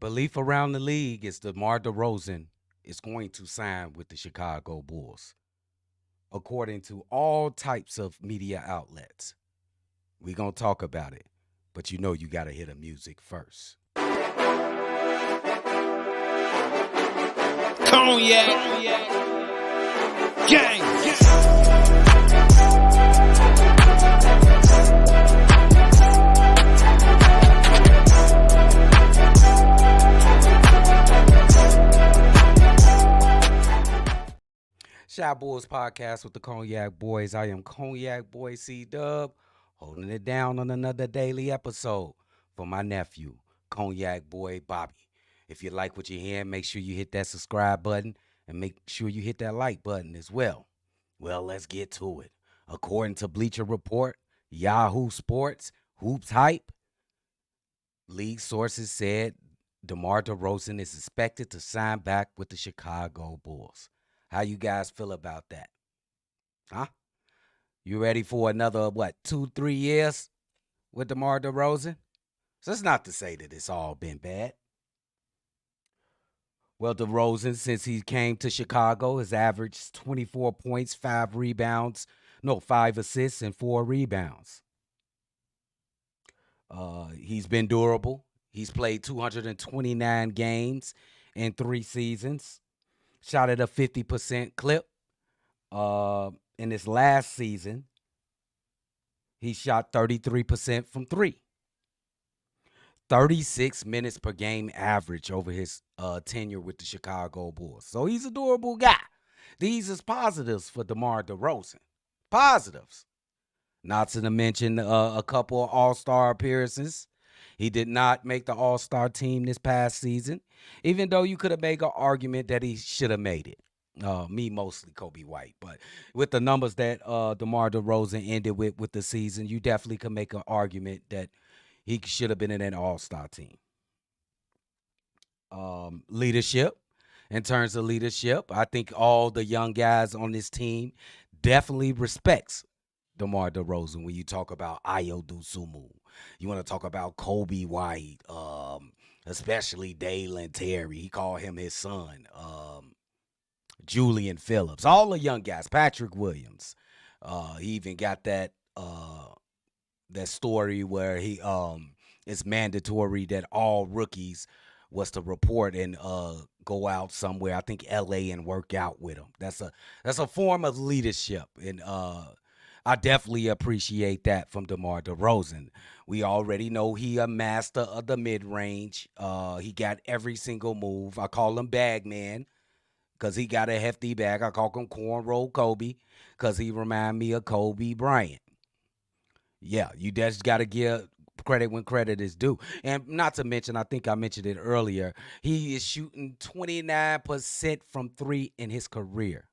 Belief around the league is DeMar DeRozan is going to sign with the Chicago Bulls, according to all types of media outlets. We're going to talk about it, but you got to hear the music first. Cognac, gang. Shy Boys Podcast with the Cognac Boys. I am Cognac Boy CDubb, holding it down on another daily episode for my nephew, Cognac Boy Bobby. If you like what you hear, make sure you hit that subscribe button and make sure you hit that like button as well. Well, let's get to it. According to Bleacher Report, Yahoo Sports, Hoops Hype, league sources said DeMar DeRozan is expected to sign back with the Chicago Bulls. How you guys feel about that? Huh? You ready for another, 2-3 years with DeMar DeRozan? So that's not to say that it's all been bad. Well, DeRozan, since he came to Chicago, has averaged 24 points, 5 assists, and 4 rebounds. He's been durable. He's played 229 games in 3 seasons. Shot at a 50% clip. In his last season, he shot 33% from 3. 36 minutes per game average over his tenure with the Chicago Bulls. So he's a durable guy. These is positives for DeMar DeRozan. Positives. Not to mention a couple of all-star appearances. He did not make the all-star team this past season, even though you could have made an argument that he should have made it. Me mostly Kobe White, but with the numbers that DeMar DeRozan ended with the season, you definitely could make an argument that he should have been in an all-star team. Leadership, in terms of leadership, I think all the young guys on this team definitely respects DeMar DeRozan. When you talk about Ayo Dosunmu, you want to talk about Kobe White, especially Dalen Terry. He called him his son. Julian Phillips, all the young guys. Patrick Williams. He even got that story where it's mandatory that all rookies was to report and go out somewhere. I think L.A. and work out with him. That's a form of leadership, and I definitely appreciate that from DeMar DeRozan. We already know he a master of the mid-range. He got every single move. I call him Bagman because he got a hefty bag. I call him Cornrow Kobe because he remind me of Kobe Bryant. Yeah, you just got to give credit when credit is due. And not to mention, I think I mentioned it earlier, he is shooting 29% from 3 in his career.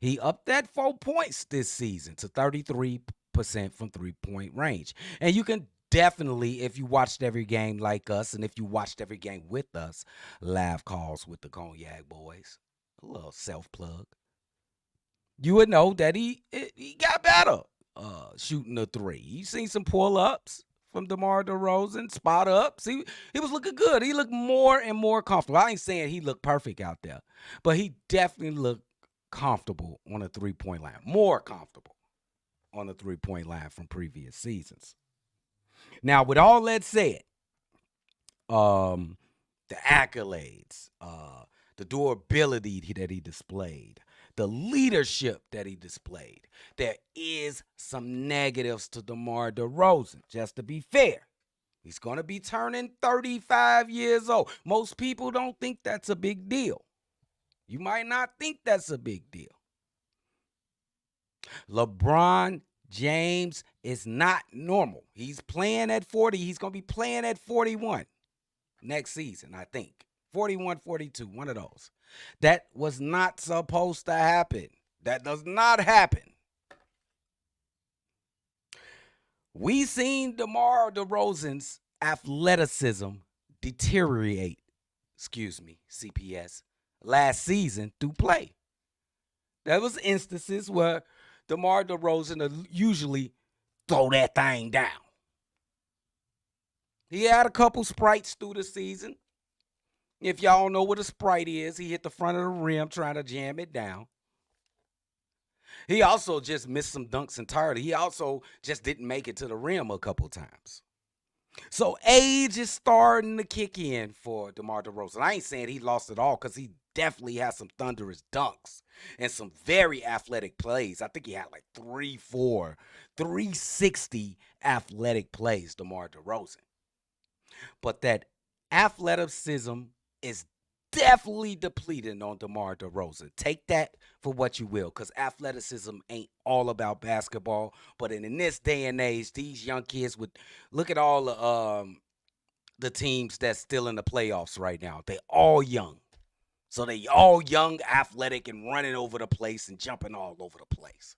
He upped that 4 points this season to 33% from 3-point range. And you can definitely, if you watched every game like us, and if you watched every game with us, live calls with the Cognac Boys, a little self-plug, you would know that he got better shooting the 3. You seen some pull-ups from DeMar DeRozan, spot ups. He was looking good. He looked more and more comfortable. I ain't saying he looked perfect out there, but he definitely looked comfortable on a 3-point line, more comfortable on the 3-point line from previous seasons. Now, with all that said, the accolades, the durability that he displayed, the leadership that he displayed, there is some negatives to DeMar DeRozan, just to be fair. He's going to be turning 35 years old. Most people don't think that's a big deal. You might not think that's a big deal. LeBron James is not normal. He's playing at 40. He's going to be playing at 41 next season, I think. 41, 42, one of those. That was not supposed to happen. That does not happen. We seen DeMar DeRozan's athleticism deteriorate, CPS, last season through play. There was instances where DeMar DeRozan will usually throw that thing down. He had a couple sprites through the season. If y'all know what a Sprite is, he hit the front of the rim trying to jam it down. He also just missed some dunks entirely. He also just didn't make it to the rim a couple times. So age is starting to kick in for DeMar DeRozan. I ain't saying he lost it all because he definitely has some thunderous dunks and some very athletic plays. I think he had like 360 athletic plays, DeMar DeRozan. But that athleticism is definitely depleting on DeMar DeRozan. Take that for what you will, because athleticism ain't all about basketball. But in this day and age, these young kids would look at all the teams that's still in the playoffs right now. They all young. So they all young, athletic, and running over the place and jumping all over the place.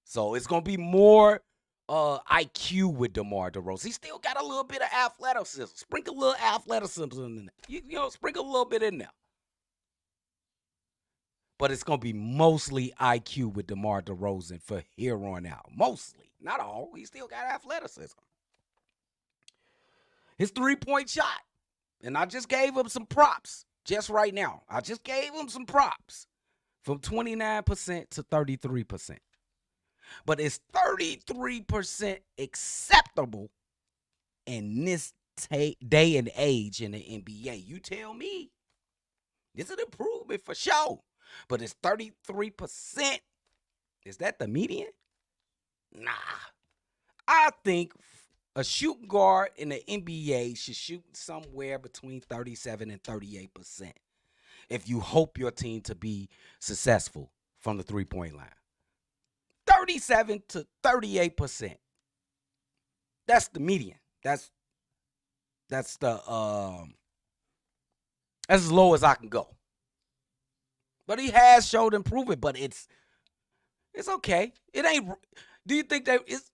So it's gonna be more IQ with DeMar DeRozan. He still got a little bit of athleticism. Sprinkle a little athleticism in there. You know, sprinkle a little bit in there. But it's gonna be mostly IQ with DeMar DeRozan for here on out. Mostly, not all. He still got athleticism. His 3-point shot, and I just gave him some props just right now. I just gave him some props from 29% to 33%. But it's 33% acceptable in this day and age in the NBA. You tell me. It's an improvement for sure. But it's 33%. Is that the median? Nah. I think a shooting guard in the NBA should shoot somewhere between 37 and 38% if you hope your team to be successful from the 3-point line. 37 to 38%. That's the median. That's the that's as low as I can go. But he has showed improvement, but it's okay. It ain't. Do you think that it's?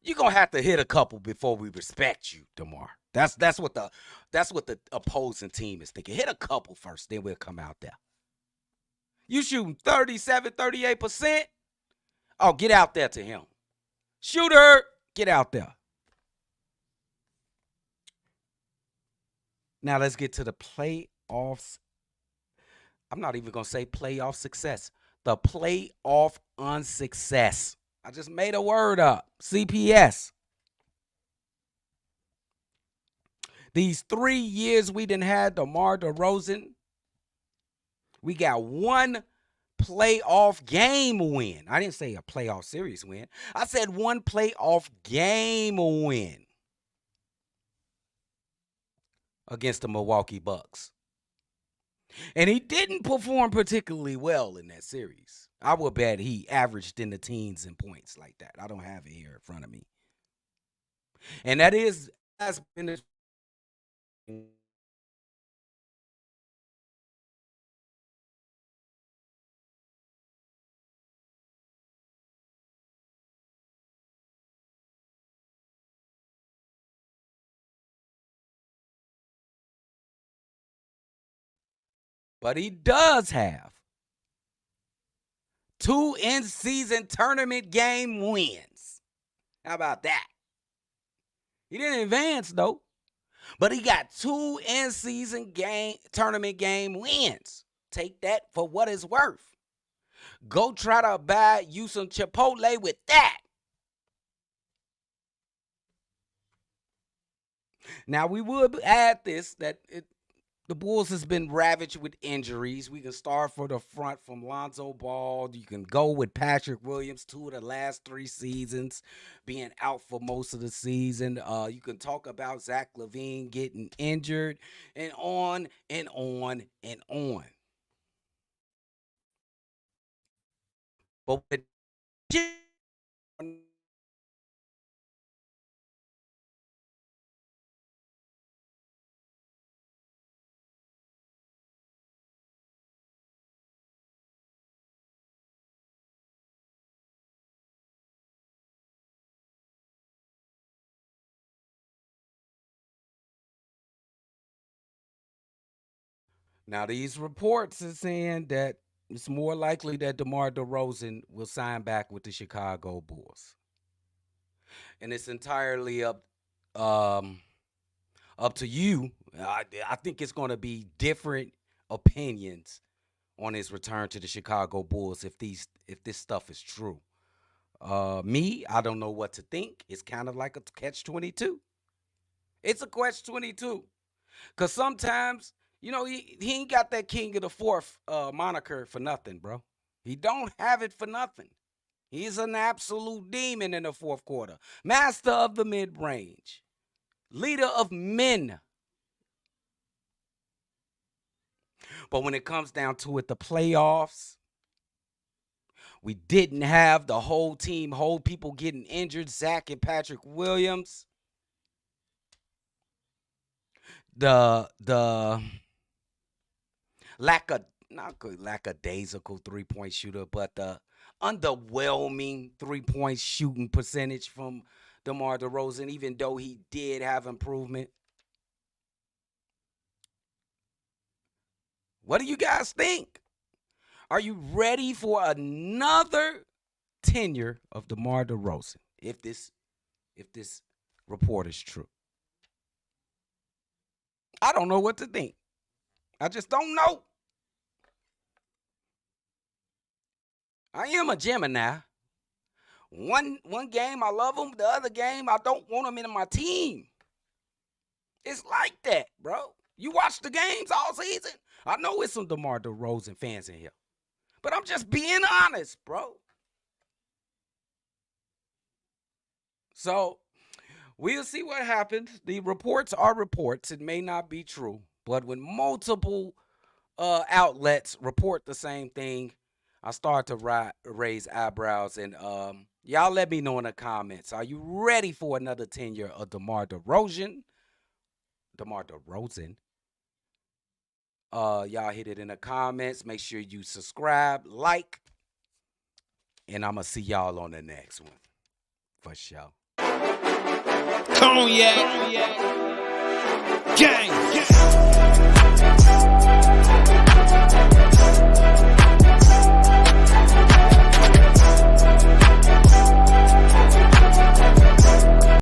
You're gonna have to hit a couple before we respect you, DeMar. That's what the opposing team is thinking. Hit a couple first, then we'll come out there. You shooting 37, 38%? Oh, get out there to him. Shooter, get out there. Now let's get to the playoffs. I'm not even going to say playoff success. The playoff unsuccess. I just made a word up. CPS. These 3 years we done had DeMar DeRozan, we got one playoff game win. I didn't say a playoff series win. I said one playoff game win against the Milwaukee Bucks. And he didn't perform particularly well in that series. I would bet he averaged in the teens in points like that. I don't have it here in front of me. And has been a but he does have 2 in-season tournament game wins. How about that? He didn't advance though, but he got 2 in-season tournament game wins. Take that for what it's worth. Go try to buy you some Chipotle with that. Now we would add this that the Bulls has been ravaged with injuries. We can start for the front from Lonzo Ball. You can go with Patrick Williams 2 of the last 3 seasons being out for most of the season. You can talk about Zach LaVine getting injured and on and on and on. But with now these reports are saying that it's more likely that DeMar DeRozan will sign back with the Chicago Bulls. And it's entirely up Um, Up to you. I think it's going to be different opinions on his return to the Chicago Bulls if this stuff is true. Me, I don't know what to think. It's kind of like a catch-22. It's a catch-22 because sometimes he ain't got that king of the fourth moniker for nothing, bro. He don't have it for nothing. He's an absolute demon in the fourth quarter, master of the mid-range, leader of men. But when it comes down to it, the playoffs, we didn't have the whole team, whole people getting injured, Zach and Patrick Williams. The lackadaisical 3-point shooter, but the underwhelming 3-point shooting percentage from DeMar DeRozan, even though he did have improvement. What do you guys think? Are you ready for another tenure of DeMar DeRozan if this report is true? I don't know what to think. I just don't know. I am a Gemini. One game I love him, the other game I don't want him in my team. It's like that, bro. You watch the games all season. I know it's some DeMar DeRozan fans in here, but I'm just being honest, bro. So we'll see what happens. The reports are reports. It may not be true, but when multiple outlets report the same thing, I start to raise eyebrows. And y'all let me know in the comments. Are you ready for another tenure of DeMar DeRozan? DeMar DeRozan. Y'all hit it in the comments. Make sure you subscribe, like, and I'm going to see y'all on the next one. For sure. Cognac. Gang.